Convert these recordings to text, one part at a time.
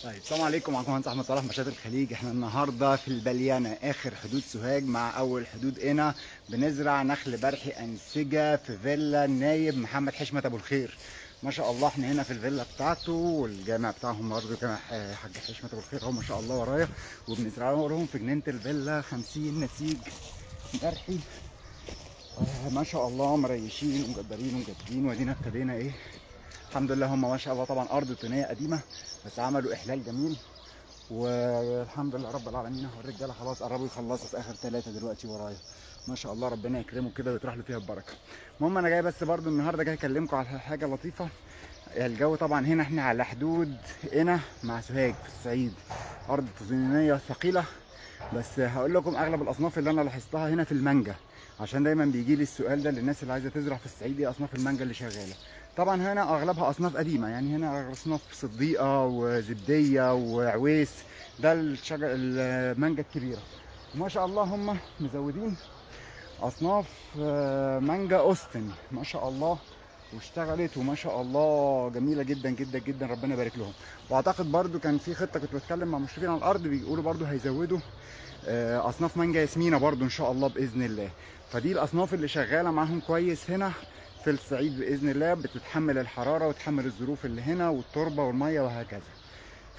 طيب السلام عليكم، معكم مهندس احمد صلاح مشاهد الخليج. احنا النهارده في البليانه اخر حدود سوهاج مع اول حدود قنا. بنزرع نخل برحي انسجه في فيلا النايب محمد حشمت ابو الخير. ما شاء الله احنا هنا في الفيلا بتاعته، والجامع بتاعهم برضه جامع حاج حشمت ابو الخير اهو ما شاء الله ورايا. وبنزرع لهم في جنينه الفيلا 50 نسيج برحي. ما شاء الله مريشين ومقدرين ومجددين، وادينا ابتدينا ايه الحمد لله. هم ما شاء الله طبعا ارض طينيه قديمه بس عملوا احلال جميل، والحمد لله رب العالمين. اهو الرجاله خلاص قربوا يخلصوا في اخر 3 دلوقتي ورايا. ما شاء الله ربنا يكرمه كده ويطرح له فيها البركه. المهم انا جاي بس برضو النهارده جاي اكلمكم على حاجه لطيفه. الجو طبعا هنا احنا على حدود قنا مع سوهاج في الصعيد، ارض طينيه ثقيله. بس هقول لكم اغلب الاصناف اللي انا لاحظتها هنا في المانجا، عشان دايما بيجي لي السؤال ده للناس اللي عايزه تزرع في الصعيد ايه اصناف المانجا اللي شغاله. طبعا هنا اغلبها اصناف قديمه، يعني هنا اصناف صديقه وزبديه وعويس. ده الشجر المانجا الكبيره. وما شاء الله هم مزودين اصناف مانجا اوستن ما شاء الله، واشتغلت وما شاء الله جميله جدا جدا جدا، ربنا يبارك لهم. واعتقد برضو كان في خطه، كنت بتكلم مع مشرفين على الارض بيقولوا برضو هيزودوا اصناف مانجا ياسمينه برضو ان شاء الله باذن الله. فدي الاصناف اللي شغاله معاهم كويس هنا في الصعيد باذن الله، بتتحمل الحراره وتحمل الظروف اللي هنا والتربه والميه وهكذا.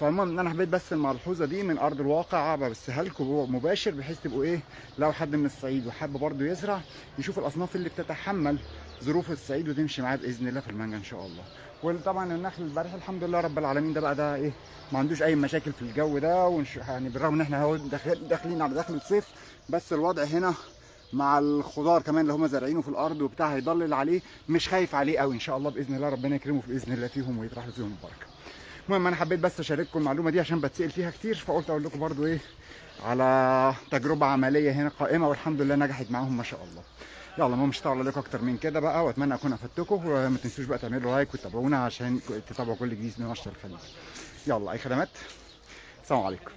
فالمهم ان انا حبيت بس الملحوظه دي من ارض الواقع ببثها لكم مباشر، بحيث تبقوا ايه لو حد من الصعيد وحب برضو يزرع يشوف الاصناف اللي بتتحمل ظروف الصعيد وتمشي معاه باذن الله في المانجا ان شاء الله. وطبعا النخل البارح الحمد لله رب العالمين ده بقى ده ايه ما عندوش اي مشاكل في الجو ده، يعني بالرغم ان احنا اهو داخلين على دخل الصيف، بس الوضع هنا مع الخضار كمان اللي هم زارعينه في الارض وبتاع هيضلل عليه، مش خايف عليه قوي ان شاء الله باذن الله. ربنا يكرمه باذن الله فيهم ويطرح له فيهم البركه. المهم انا حبيت بس اشارككم المعلومه دي عشان بتسال فيها كتير، فقلت اقول لكم برضو ايه على تجربه عمليه هنا قائمه والحمد لله نجحت معاهم ما شاء الله. يلا ما مش هطول عليكم اكتر من كده بقى، واتمنى اكون افدتكم. وما تنسوش بقى تعملوا لايك وتتابعونا عشان تتابعوا كل جديد من نشر الخليج. يلا اي خدمات، السلام عليكم.